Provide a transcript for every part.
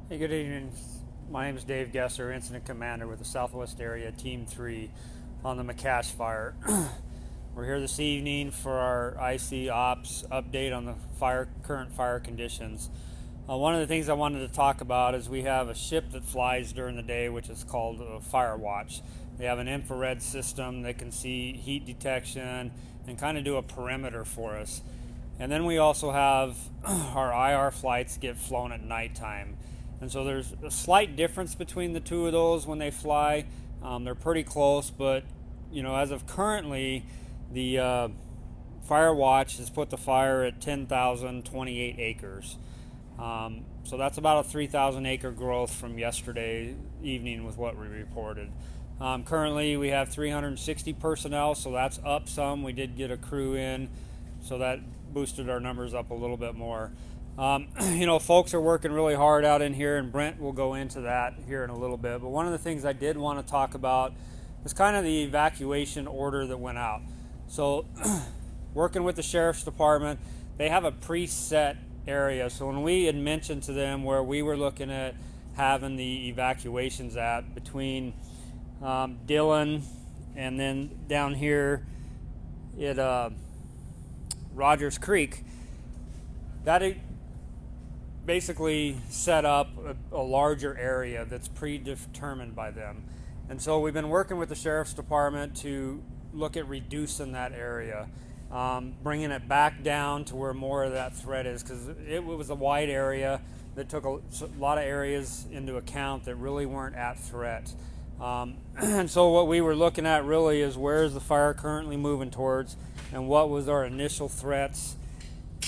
Hey, good evening. My name is Dave Gesser, Incident Commander with the Southwest Area Team 3 on the McCash fire. We're here this evening for our IC Ops update on the current fire conditions. One of the things I wanted to talk about is we have a ship that flies during the day, which is called Fire Watch. They have an infrared system that can see heat detection and kind of do a perimeter for us. And then we also have our IR flights get flown at nighttime. And so there's a slight difference between the two of those when they fly. They're pretty close, but as of currently, the Fire Watch has put the fire at 10,028 acres. So that's about a 3,000 acre growth from yesterday evening with what we reported. Currently, we have 360 personnel, so that's up some. We did get a crew in, so that boosted our numbers up a little bit more. Folks are working really hard out in here, and Brent will go into that here in a little bit. But one of the things I did want to talk about is kind of the evacuation order that went out. So, working with the Sheriff's Department, they have a preset area. So when we had mentioned to them where we were looking at having the evacuations at between Dillon and then down here at Rogers Creek, that basically set up a larger area that's predetermined by them. And so we've been working with the Sheriff's Department to look at reducing that area, bringing it back down to where more of that threat is, because it was a wide area that took a lot of areas into account that really weren't at threat. And so what we were looking at really is where is the fire currently moving towards, and what was our initial threats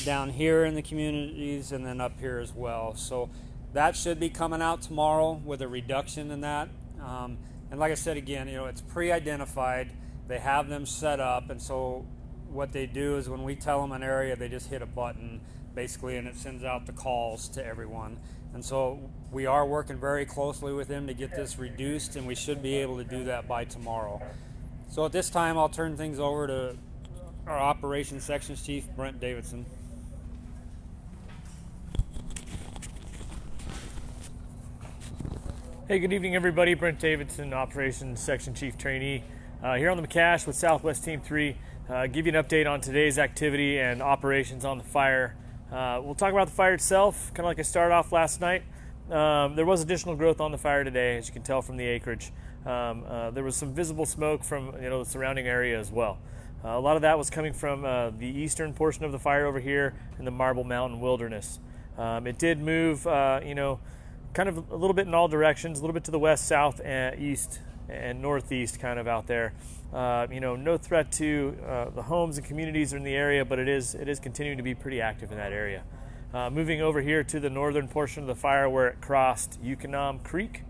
down here in the communities and then up here as well. So that should be coming out tomorrow with a reduction in that. And like I said again, it's pre-identified. They have them set up, and so what they do is when we tell them an area, they just hit a button basically, and it sends out the calls to everyone. And so we are working very closely with them to get this reduced, and we should be able to do that by tomorrow. So at this time, I'll turn things over to our Operations Sections Chief, Brent Davidson. Hey, good evening, everybody. Brent Davidson, Operations Section Chief Trainee, here on the McCash with Southwest Team 3. Give you an update on today's activity and operations on the fire. We'll talk about the fire itself, kind of like I started off last night. There was additional growth on the fire today, as you can tell from the acreage. There was some visible smoke from the surrounding area as well. A lot of that was coming from the eastern portion of the fire over here in the Marble Mountain Wilderness. It did move, kind of a little bit in all directions, a little bit to the west, south, and east, and northeast kind of out there. No threat to the homes and communities in the area, but it is continuing to be pretty active in that area. Moving over here to the northern portion of the fire where it crossed Yukonam Creek,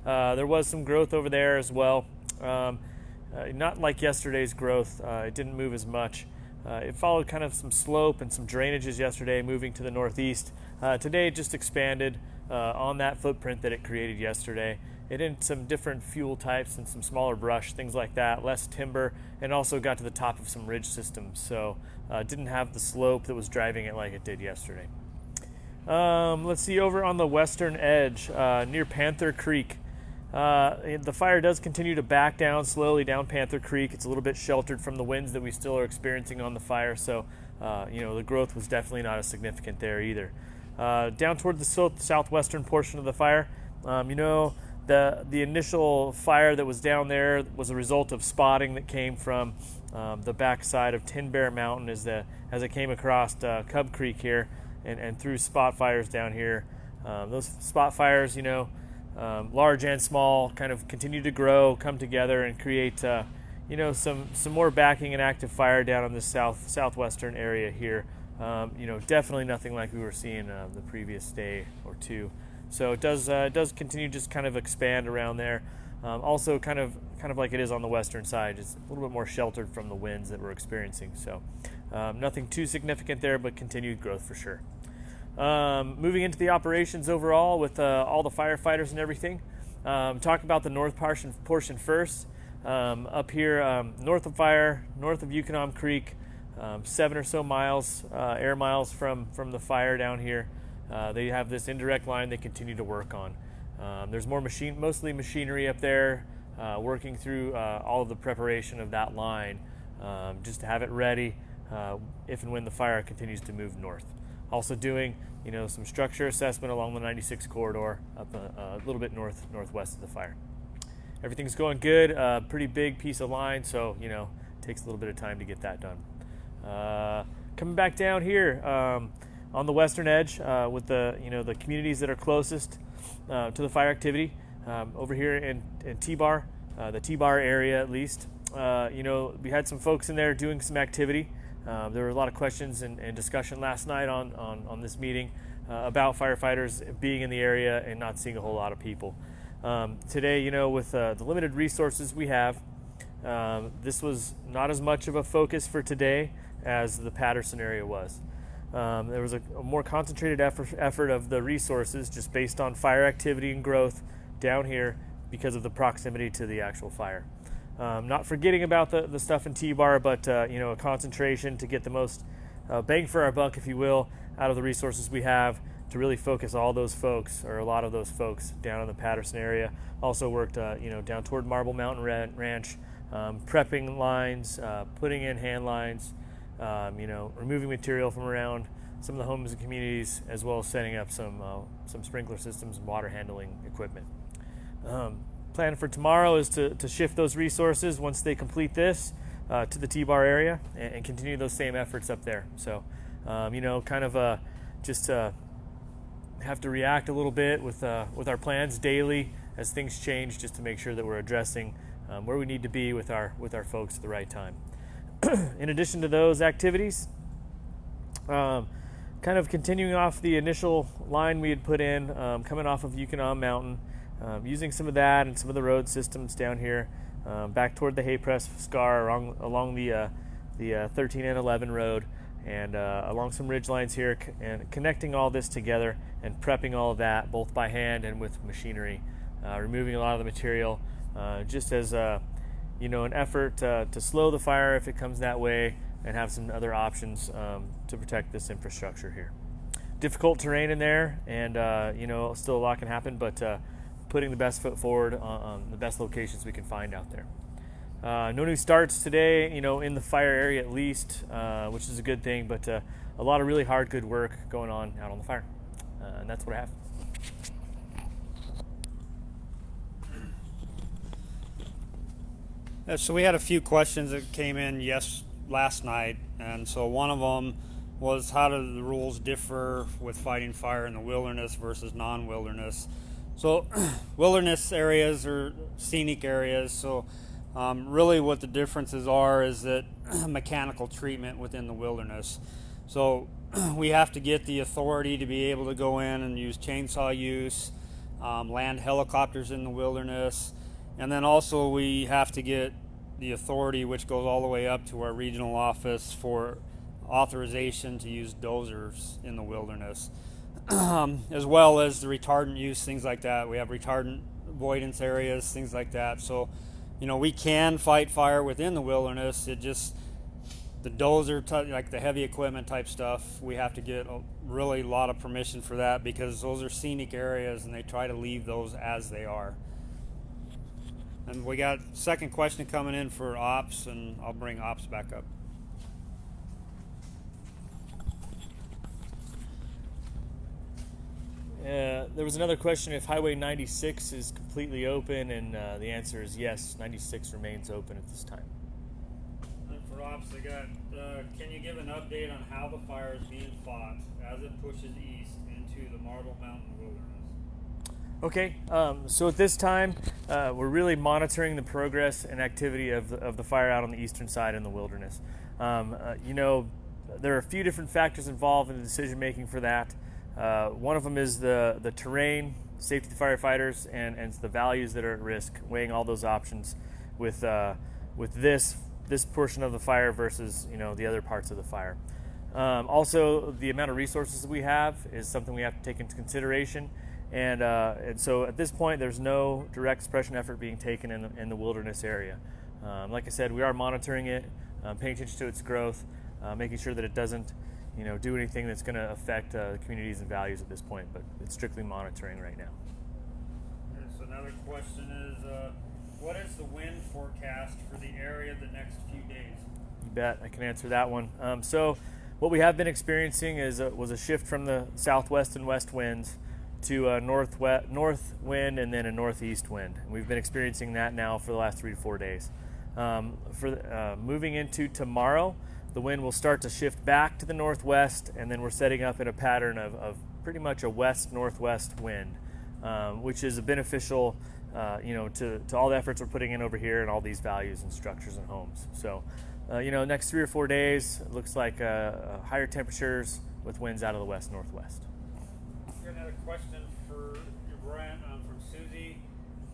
there was some growth over there as well. Not like yesterday's growth. It didn't move as much. It followed kind of some slope and some drainages yesterday, moving to the northeast. Today it just expanded on that footprint that it created yesterday. It had some different fuel types and some smaller brush, things like that, less timber, and also got to the top of some ridge systems. So didn't have the slope that was driving it like it did yesterday. Let's see, over on the western edge near Panther Creek, the fire does continue to back down slowly down Panther Creek. It's a little bit sheltered from the winds that we still are experiencing on the fire, so the growth was definitely not as significant there either. Down toward the southwestern portion of the fire, the initial fire that was down there was a result of spotting that came from the backside of Tin Bear Mountain as it came across Cub Creek here and through spot fires down here. Those spot fires, large and small, kind of continue to grow, come together, and create some more backing and active fire down in the southwestern area here. Definitely nothing like we were seeing the previous day or two. So it does continue to just kind of expand around there. Also kind of like it is on the western side, just a little bit more sheltered from the winds that we're experiencing. So nothing too significant there, but continued growth for sure. Moving into the operations overall with all the firefighters and everything. Talk about the north portion first. Up here, north of fire, north of Yukonam Creek, 7 or so miles, air miles from the fire down here. they have this indirect line they continue to work on. There's mostly machinery up there, working through all of the preparation of that line, just to have it ready if and when the fire continues to move north. Also doing, some structure assessment along the 96 corridor up a little bit northwest of the fire. Everything's going good. Pretty big piece of line, so takes a little bit of time to get that done. Coming back down here on the western edge with the communities that are closest to the fire activity, over here in T-Bar, the T-Bar area at least. We had some folks in there doing some activity. There were a lot of questions and discussion last night on this meeting about firefighters being in the area and not seeing a whole lot of people. Today, with the limited resources we have, this was not as much of a focus for today as the Patterson area was. There was a more concentrated effort of the resources just based on fire activity and growth down here because of the proximity to the actual fire. Not forgetting about the stuff in T-Bar, but a concentration to get the most bang for our buck, if you will, out of the resources we have to really focus all those folks, or a lot of those folks, down in the Patterson area. Also worked, down toward Marble Mountain Ranch, prepping lines, putting in hand lines, removing material from around some of the homes and communities, as well as setting up some sprinkler systems and water handling equipment. Plan for tomorrow is to shift those resources once they complete this to the T-Bar area and continue those same efforts up there. So, just have to react a little bit with our plans daily as things change, just to make sure that we're addressing where we need to be with our folks at the right time. In addition to those activities, kind of continuing off the initial line we had put in, coming off of Yukonom Mountain, using some of that and some of the road systems down here, back toward the hay press scar along the 13 and 11 road, and along some ridge lines here, and connecting all this together and prepping all of that both by hand and with machinery, removing a lot of the material, just as an effort to slow the fire if it comes that way, and have some other options to protect this infrastructure here. Difficult terrain in there, and still a lot can happen, but putting the best foot forward on the best locations we can find out there. No new starts today, in the fire area at least, which is a good thing, but a lot of really hard, good work going on out on the fire. And that's what I have. So we had a few questions that came in last night, and so one of them was, how do the rules differ with fighting fire in the wilderness versus non-wilderness? So wilderness areas are scenic areas, so really what the differences are is that mechanical treatment within the wilderness. So we have to get the authority to be able to go in and use chainsaw use, land helicopters in the wilderness, and then also we have to get the authority, which goes all the way up to our regional office, for authorization to use dozers in the wilderness, as well as the retardant use, things like that. We have retardant avoidance areas, things like that. So, we can fight fire within the wilderness. It just, the dozer, like the heavy equipment type stuff, we have to get a lot of permission for that, because those are scenic areas and they try to leave those as they are. And we got second question coming in for ops, and I'll bring ops back up. There was another question if Highway 96 is completely open, and the answer is yes, 96 remains open at this time. And for ops, I got, can you give an update on how the fire is being fought as it pushes east into the Marble Mountain wilderness? Okay, so at this time, we're really monitoring the progress and activity of the fire out on the eastern side in the wilderness. There are a few different factors involved in the decision making for that. One of them is the terrain, safety of the firefighters, and the values that are at risk, weighing all those options with this portion of the fire versus the other parts of the fire. Also, the amount of resources that we have is something we have to take into consideration. And so at this point, there's no direct suppression effort being taken in the wilderness area. Like I said, we are monitoring it, paying attention to its growth, making sure that it doesn't, do anything that's going to affect the communities and values at this point. But it's strictly monitoring right now. Okay, so another question is, what is the wind forecast for the area the next few days? You bet, I can answer that one. So what we have been experiencing was a shift from the southwest and west winds to a north wind and then a northeast wind. And we've been experiencing that now for the last 3 to 4 days. Moving into tomorrow, the wind will start to shift back to the northwest, and then we're setting up in a pattern of pretty much a west-northwest wind, which is beneficial to all the efforts we're putting in over here and all these values and structures and homes. So, next 3 or 4 days, it looks like higher temperatures with winds out of the west-northwest. Got another question for Brent from Susie.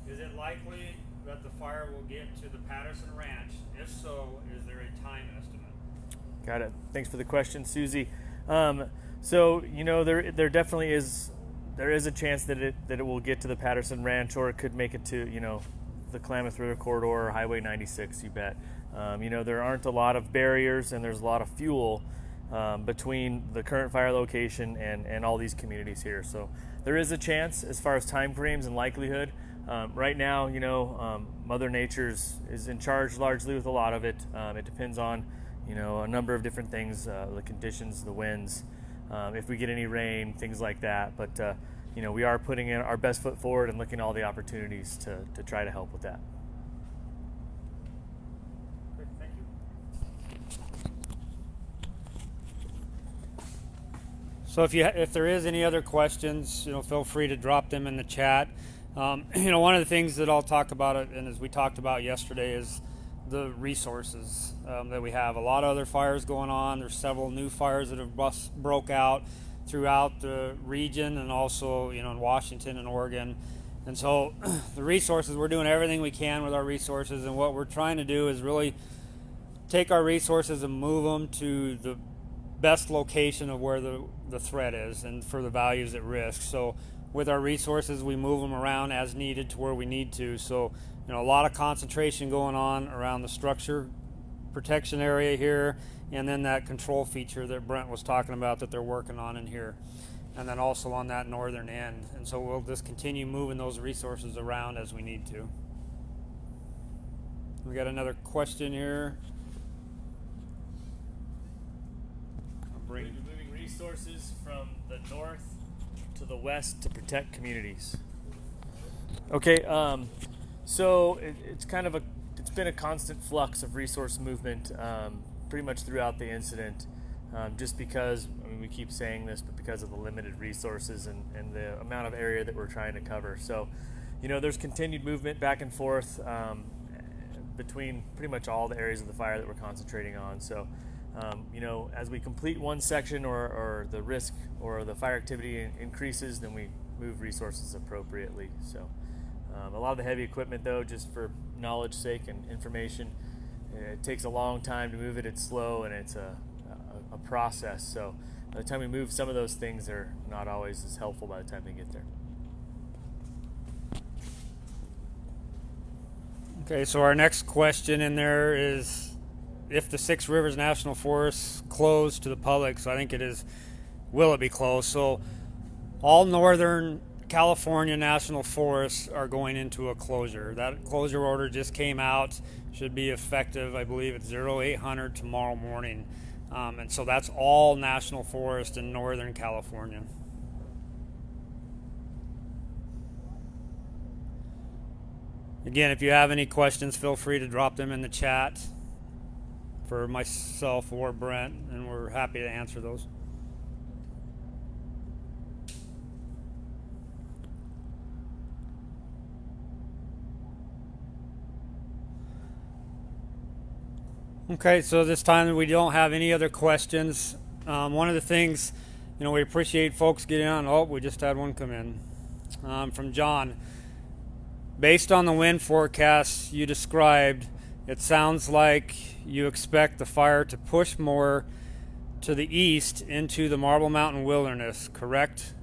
Is it likely that the fire will get to the Patterson Ranch? If so, is there a time estimate? Got it. Thanks for the question, Susie. There definitely is a chance that it will get to the Patterson Ranch, or it could make it to the Klamath River corridor or Highway 96. You bet. There aren't a lot of barriers, and there's a lot of fuel between the current fire location and all these communities here. So there is a chance as far as time frames and likelihood. Right now, Mother Nature is in charge largely with a lot of it. It depends on a number of different things, the conditions, the winds, if we get any rain, things like that. But we are putting in our best foot forward and looking at all the opportunities to try to help with that. Great, thank you. So if there is any other questions, feel free to drop them in the chat. One of the things that I'll talk about, and as we talked about yesterday, is the resources that we have. A lot of other fires going on. There's several new fires that have broke out throughout the region, and also in Washington and Oregon. And so the resources, we're doing everything we can with our resources, and what we're trying to do is really take our resources and move them to the best location of where the threat is and for the values at risk. So with our resources, we move them around as needed to where we need to. So a lot of concentration going on around the structure protection area here, and then that control feature that Brent was talking about that they're working on in here, and then also on that northern end. And so we'll just continue moving those resources around as we need to. We got another question here. We're moving resources from the north to the west to protect communities. Okay, so it's been a constant flux of resource movement pretty much throughout the incident, just because, we keep saying this, but because of the limited resources and the amount of area that we're trying to cover. So, there's continued movement back and forth between pretty much all the areas of the fire that we're concentrating on. So, as we complete one section or the risk or the fire activity increases, then we move resources appropriately. So a lot of the heavy equipment, though, just for knowledge sake and information, it takes a long time to move it. It's slow, and it's a process. So by the time we move, some of those things are not always as helpful by the time they get there. Okay, so our next question in there is, if the Six Rivers National Forest closed to the public, so I think it is, will it be closed? So all northern California national forests are going into a closure. That closure order just came out, should be effective, I believe, at 0800 tomorrow morning. And so that's all national forest in northern California. Again, if you have any questions, feel free to drop them in the chat for myself or Brent, and we're happy to answer those. Okay, so this time we don't have any other questions. One of the things, we appreciate folks getting on. Oh, we just had one come in from John. Based on the wind forecast you described, it sounds like you expect the fire to push more to the east into the Marble Mountain Wilderness, correct?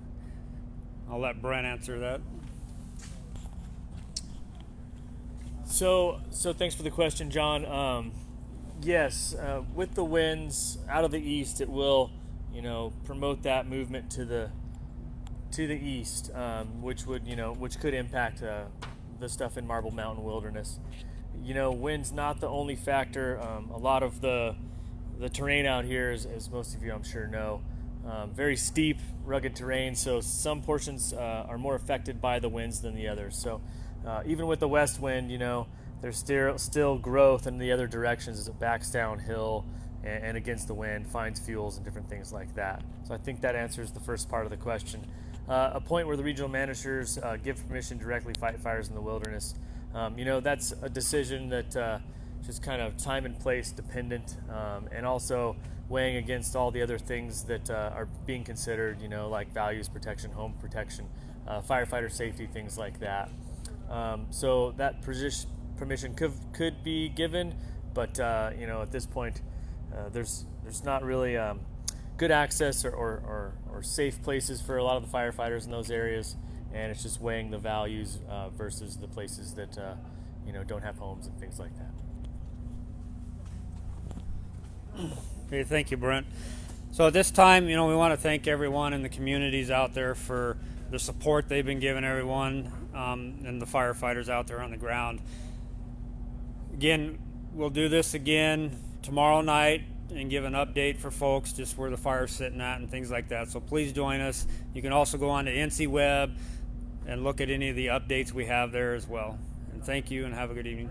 I'll let Brent answer that. So thanks for the question, John. Yes, with the winds out of the east, it will promote that movement to the east, which could impact the stuff in Marble Mountain Wilderness. Wind's not the only factor. A lot of the terrain out here, as most of you I'm sure know, very steep, rugged terrain, so some portions are more affected by the winds than the others. So even with the west wind, there's still growth in the other directions as it backs downhill and against the wind, finds fuels and different things like that. So I think that answers the first part of the question. A point where the regional managers give permission to directly fight fires in the wilderness. That's a decision that just kind of time and place dependent, and also weighing against all the other things that are being considered, like values protection, home protection, firefighter safety, things like that. So that permission could be given, but at this point, there's not really good access or safe places for a lot of the firefighters in those areas, and it's just weighing the values versus the places that don't have homes and things like that. Okay, thank you, Brent. So at this time, we want to thank everyone in the communities out there for the support they've been giving everyone, and the firefighters out there on the ground. Again, we'll do this again tomorrow night and give an update for folks, just where the fire's sitting at and things like that. So please join us. You can also go on to NC Web and look at any of the updates we have there as well. And thank you, and have a good evening.